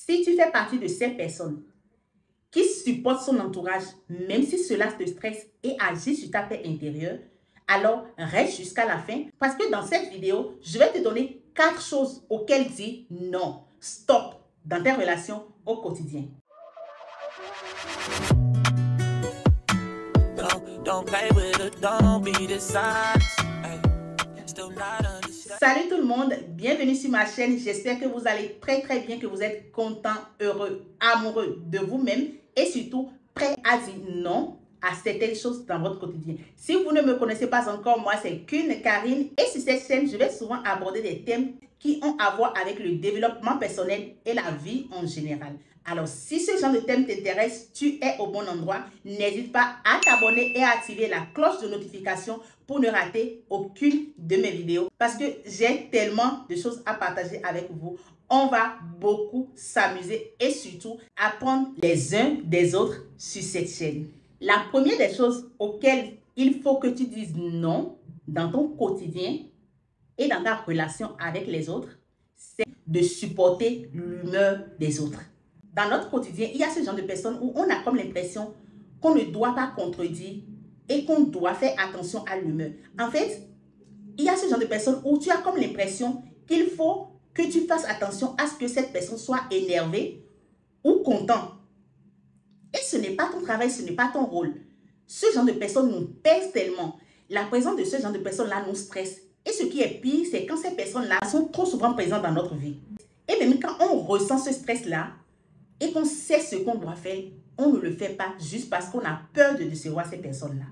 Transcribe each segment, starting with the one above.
Si tu fais partie de ces personnes qui supportent son entourage, même si cela te stresse et agit sur ta paix intérieure, alors reste jusqu'à la fin parce que dans cette vidéo, je vais te donner 4 choses auxquelles dire non, stop dans tes relations au quotidien. Salut tout le monde, bienvenue sur ma chaîne. J'espère que vous allez très bien, que vous êtes content, heureux, amoureux de vous-même et surtout prêt à dire non à certaines choses dans votre quotidien. Si vous ne me connaissez pas encore, moi c'est Karine et sur cette chaîne, je vais souvent aborder des thèmes qui ont à voir avec le développement personnel et la vie en général. Alors, si ce genre de thème t'intéresse, tu es au bon endroit. N'hésite pas à t'abonner et à activer la cloche de notification pour ne rater aucune de mes vidéos parce que j'ai tellement de choses à partager avec vous. On va beaucoup s'amuser et surtout apprendre les uns des autres sur cette chaîne. La première des choses auxquelles il faut que tu dises non dans ton quotidien et dans ta relation avec les autres, c'est de supporter l'humeur des autres. Dans notre quotidien, il y a ce genre de personnes où on a comme l'impression qu'on ne doit pas contredire et qu'on doit faire attention à l'humeur. En fait, il y a ce genre de personnes où tu as comme l'impression qu'il faut que tu fasses attention à ce que cette personne soit énervée ou content. Et ce n'est pas ton travail, ce n'est pas ton rôle. Ce genre de personnes nous pèse tellement. La présence de ce genre de personnes-là nous stresse. Et ce qui est pire, c'est quand ces personnes-là sont trop souvent présentes dans notre vie. Et même quand on ressent ce stress-là, et qu'on sait ce qu'on doit faire, on ne le fait pas juste parce qu'on a peur de décevoir ces personnes-là.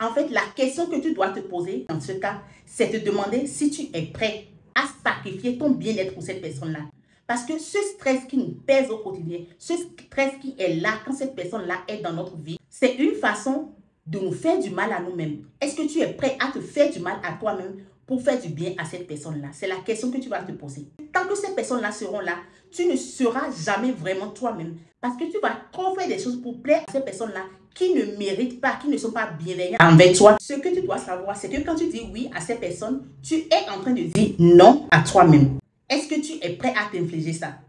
En fait, la question que tu dois te poser dans ce cas, c'est de te demander si tu es prêt à sacrifier ton bien-être pour cette personne-là. Parce que ce stress qui nous pèse au quotidien, ce stress qui est là quand cette personne-là est dans notre vie, c'est une façon de nous faire du mal à nous-mêmes. Est-ce que tu es prêt à te faire du mal à toi-même pour faire du bien à cette personne-là? C'est la question que tu vas te poser. Tant que ces personnes-là seront là, tu ne seras jamais vraiment toi-même. Parce que tu vas trop faire des choses pour plaire à ces personnes-là qui ne méritent pas, qui ne sont pas bienveillantes envers toi. Ce que tu dois savoir, c'est que quand tu dis oui à ces personnes, tu es en train de dire non à toi-même. Est-ce que tu es prêt à t'infliger ça?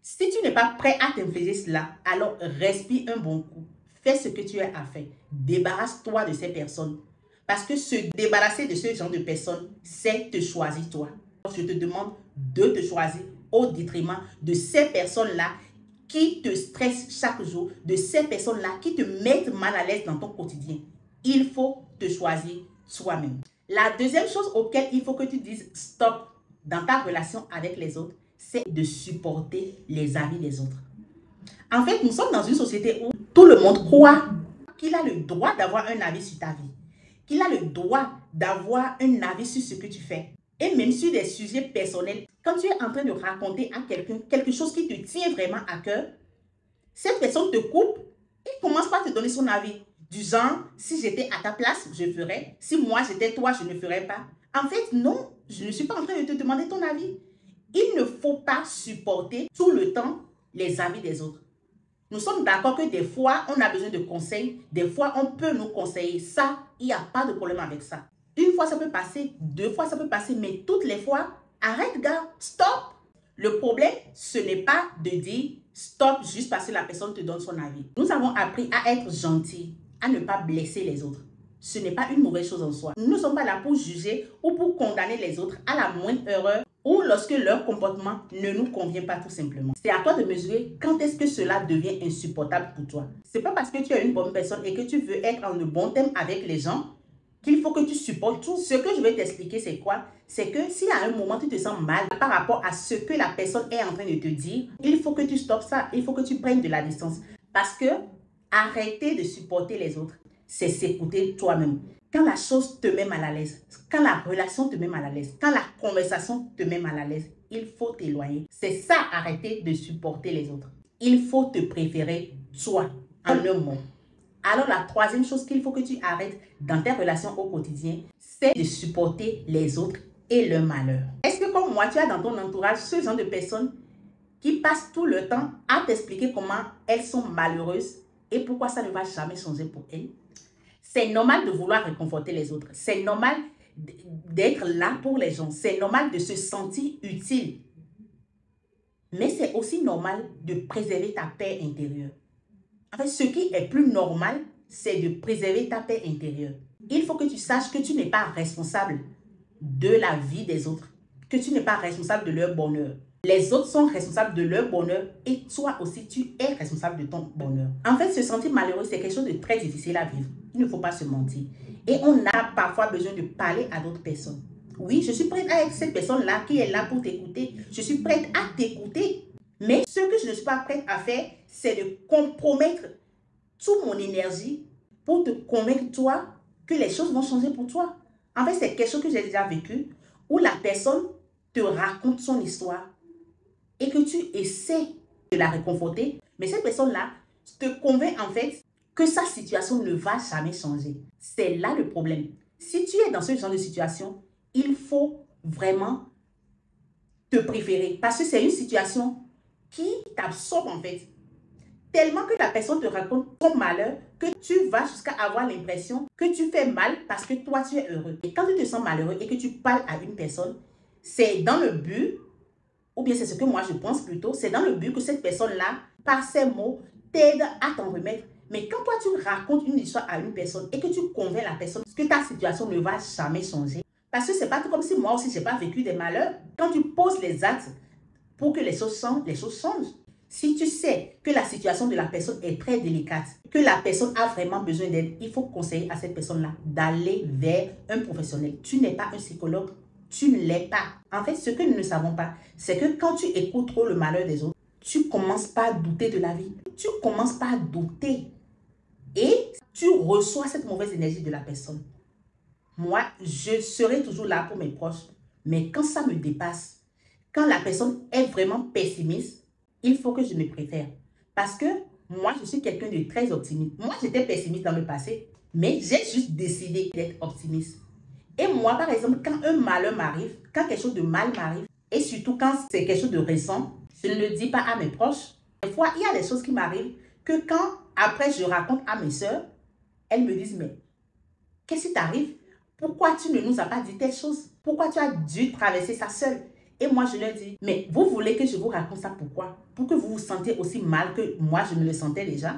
Si tu n'es pas prêt à t'infliger cela, alors respire un bon coup. Fais ce que tu as à faire. Débarrasse-toi de ces personnes. Parce que se débarrasser de ce genre de personnes, c'est te choisir toi. Je te demande de te choisir au détriment de ces personnes-là qui te stressent chaque jour, de ces personnes-là qui te mettent mal à l'aise dans ton quotidien. Il faut te choisir soi-même. La deuxième chose auquel il faut que tu dises stop dans ta relation avec les autres, c'est de supporter les avis des autres. En fait, nous sommes dans une société où tout le monde croit qu'il a le droit d'avoir un avis sur ta vie, qu'il a le droit d'avoir un avis sur ce que tu fais. Et même sur des sujets personnels, quand tu es en train de raconter à quelqu'un quelque chose qui te tient vraiment à cœur, cette personne te coupe et commence par te donner son avis. Du genre, si j'étais à ta place, je ferais. Si moi j'étais toi, je ne ferais pas. En fait, non, je ne suis pas en train de te demander ton avis. Il ne faut pas supporter tout le temps les avis des autres. Nous sommes d'accord que des fois, on a besoin de conseils. Des fois, on peut nous conseiller. Ça, il n'y a pas de problème avec ça. Une fois, ça peut passer. 2 fois, ça peut passer. Mais toutes les fois, arrête, gars. Stop. Le problème, ce n'est pas de dire stop juste parce que la personne te donne son avis. Nous avons appris à être gentils, à ne pas blesser les autres. Ce n'est pas une mauvaise chose en soi. Nous ne sommes pas là pour juger ou pour condamner les autres à la moindre erreur ou lorsque leur comportement ne nous convient pas tout simplement. C'est à toi de mesurer quand est-ce que cela devient insupportable pour toi. C'est pas parce que tu es une bonne personne et que tu veux être en de bon thème avec les gens qu'il faut que tu supportes tout. Ce que je vais t'expliquer, c'est quoi? C'est que si à un moment tu te sens mal par rapport à ce que la personne est en train de te dire, il faut que tu stoppes ça. Il faut que tu prennes de la distance. Parce que arrêter de supporter les autres, c'est s'écouter toi-même. Quand la chose te met mal à l'aise, quand la relation te met mal à l'aise, quand la conversation te met mal à l'aise, il faut t'éloigner. C'est ça, arrêter de supporter les autres. Il faut te préférer toi, en un mot. Alors la troisième chose qu'il faut que tu arrêtes dans tes relations au quotidien, c'est de supporter les autres et leur malheur. Est-ce que comme moi, tu as dans ton entourage ce genre de personnes qui passent tout le temps à t'expliquer comment elles sont malheureuses et pourquoi ça ne va jamais changer pour elles? C'est normal de vouloir réconforter les autres. C'est normal d'être là pour les gens. C'est normal de se sentir utile. Mais c'est aussi normal de préserver ta paix intérieure. En fait, ce qui est plus normal, c'est de préserver ta paix intérieure. Il faut que tu saches que tu n'es pas responsable de la vie des autres, que tu n'es pas responsable de leur bonheur. Les autres sont responsables de leur bonheur et toi aussi, tu es responsable de ton bonheur. En fait, se sentir malheureux, c'est quelque chose de très difficile à vivre. Il ne faut pas se mentir. Et on a parfois besoin de parler à d'autres personnes. Oui, je suis prête à être cette personne-là qui est là pour t'écouter. Je suis prête à t'écouter. Mais ce que je ne suis pas prête à faire, c'est de compromettre toute mon énergie pour te convaincre, toi, que les choses vont changer pour toi. En fait, c'est quelque chose que j'ai déjà vécu, où la personne te raconte son histoire et que tu essaies de la réconforter. Mais cette personne-là te convainc en fait que sa situation ne va jamais changer. C'est là le problème. Si tu es dans ce genre de situation, il faut vraiment te préférer. Parce que c'est une situation qui t'absorbe en fait. Tellement que la personne te raconte ton malheur que tu vas jusqu'à avoir l'impression que tu fais mal parce que toi tu es heureux. Et quand tu te sens malheureux et que tu parles à une personne, c'est dans le but, ou bien c'est ce que moi je pense plutôt, c'est dans le but que cette personne-là, par ses mots, t'aide à t'en remettre. Mais quand toi tu racontes une histoire à une personne et que tu convaincs la personne que ta situation ne va jamais changer, parce que c'est pas tout comme si moi aussi j'ai pas vécu des malheurs. Quand tu poses les actes pour que les choses changent. Si tu sais que la situation de la personne est très délicate, que la personne a vraiment besoin d'aide, il faut conseiller à cette personne-là d'aller vers un professionnel. Tu n'es pas un psychologue, tu ne l'es pas. En fait, ce que nous ne savons pas, c'est que quand tu écoutes trop le malheur des autres, tu commences pas à douter de la vie. Tu commences pas à douter. Et tu reçois cette mauvaise énergie de la personne. Moi, je serai toujours là pour mes proches. Mais quand ça me dépasse, quand la personne est vraiment pessimiste, il faut que je me préfère. Parce que moi, je suis quelqu'un de très optimiste. Moi, j'étais pessimiste dans le passé, mais j'ai juste décidé d'être optimiste. Et moi, par exemple, quand un malheur m'arrive, quand quelque chose de mal m'arrive, et surtout quand c'est quelque chose de récent, je ne le dis pas à mes proches. Des fois, il y a des choses qui m'arrivent que quand, après, je raconte à mes soeurs, elles me disent, mais qu'est-ce qui t'arrive? Pourquoi tu ne nous as pas dit telle chose? Pourquoi tu as dû traverser ça seule? Et moi, je leur dis, mais vous voulez que je vous raconte ça pourquoi? Pour que vous vous sentiez aussi mal que moi, je me le sentais déjà.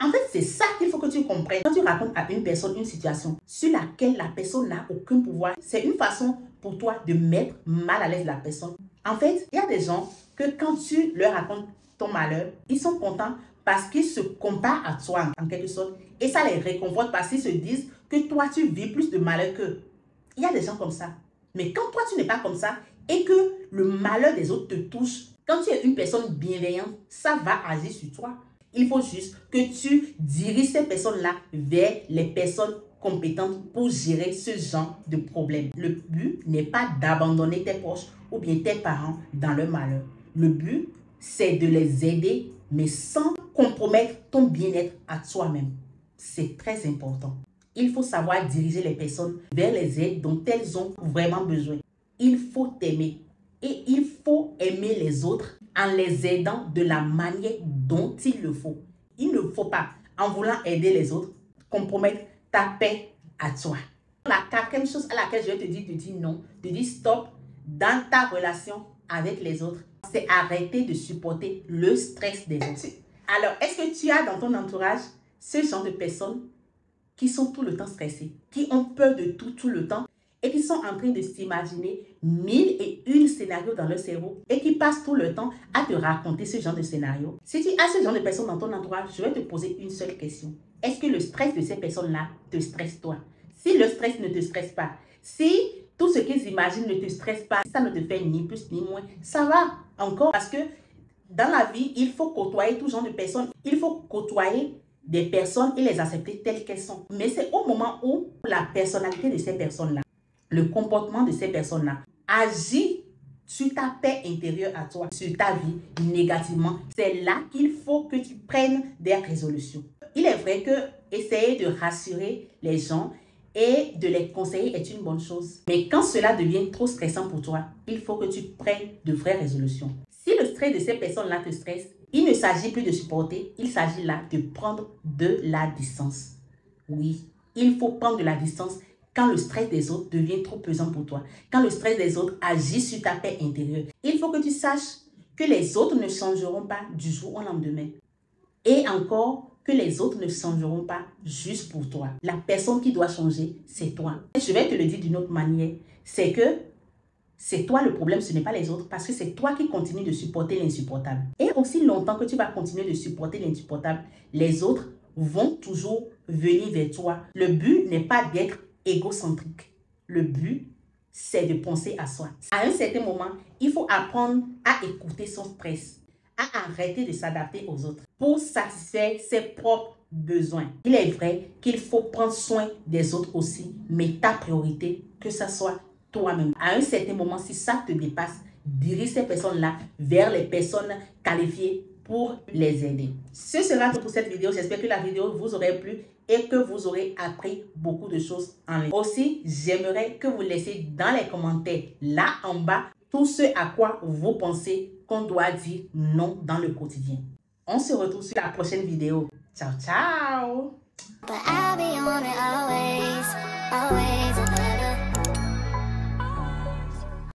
En fait, c'est ça qu'il faut que tu comprennes. Quand tu racontes à une personne une situation sur laquelle la personne n'a aucun pouvoir, c'est une façon pour toi de mettre mal à l'aise la personne. En fait, il y a des gens que quand tu leur racontes ton malheur, ils sont contents parce qu'ils se comparent à toi en quelque sorte. Et ça les réconforte parce qu'ils se disent que toi, tu vis plus de malheur qu'eux. Il y a des gens comme ça. Mais quand toi, tu n'es pas comme ça et que le malheur des autres te touche, quand tu es une personne bienveillante, ça va agir sur toi. Il faut juste que tu diriges ces personnes-là vers les personnes compétentes pour gérer ce genre de problème. Le but n'est pas d'abandonner tes proches ou bien tes parents dans leur malheur. Le but, c'est de les aider, mais sans compromettre ton bien-être à toi-même. C'est très important. Il faut savoir diriger les personnes vers les aides dont elles ont vraiment besoin. Il faut t'aimer et il faut aimer les autres en les aidant de la manière dont il le faut. Il ne faut pas, en voulant aider les autres, compromettre ta paix à toi. La quatrième chose à laquelle je vais te dire non, de dire stop dans ta relation avec les autres, c'est arrêter de supporter le stress des autres. Alors, est-ce que tu as dans ton entourage ce genre de personnes qui sont tout le temps stressés, qui ont peur de tout le temps et qui sont en train de s'imaginer 1001 scénarios dans leur cerveau et qui passent tout le temps à te raconter ce genre de scénario? Si tu as ce genre de personnes dans ton entourage, je vais te poser une seule question. Est-ce que le stress de ces personnes-là te stresse toi? Si le stress ne te stresse pas, si tout ce qu'ils imaginent ne te stresse pas, ça ne te fait ni plus ni moins, ça va encore parce que dans la vie, il faut côtoyer tout genre de personnes. Il faut côtoyer des personnes et les accepter telles qu'elles sont. Mais c'est au moment où la personnalité de ces personnes-là, le comportement de ces personnes-là agit sur ta paix intérieure à toi, sur ta vie négativement. C'est là qu'il faut que tu prennes des résolutions. Il est vrai que essayer de rassurer les gens et de les conseiller est une bonne chose. Mais quand cela devient trop stressant pour toi, il faut que tu prennes de vraies résolutions. Si le stress de ces personnes-là te stresse, il ne s'agit plus de supporter, il s'agit là de prendre de la distance. Oui, il faut prendre de la distance quand le stress des autres devient trop pesant pour toi, quand le stress des autres agit sur ta paix intérieure. Il faut que tu saches que les autres ne changeront pas du jour au lendemain. Et encore, que les autres ne changeront pas juste pour toi. La personne qui doit changer, c'est toi. Je vais te le dire d'une autre manière, c'est que c'est toi le problème, ce n'est pas les autres, parce que c'est toi qui continues de supporter l'insupportable. Et aussi longtemps que tu vas continuer de supporter l'insupportable, les autres vont toujours venir vers toi. Le but n'est pas d'être égocentrique. Le but, c'est de penser à soi. À un certain moment, il faut apprendre à écouter son stress, à arrêter de s'adapter aux autres pour satisfaire ses propres besoins. Il est vrai qu'il faut prendre soin des autres aussi, mais ta priorité, que ça soit toi-même. À un certain moment, si ça te dépasse, dirige ces personnes-là vers les personnes qualifiées pour les aider. Ce sera tout pour cette vidéo. J'espère que la vidéo vous aurait plu et que vous aurez appris beaucoup de choses en ligne. Aussi, j'aimerais que vous laissiez dans les commentaires là en bas tout ce à quoi vous pensez qu'on doit dire non dans le quotidien. On se retrouve sur la prochaine vidéo. Ciao, ciao!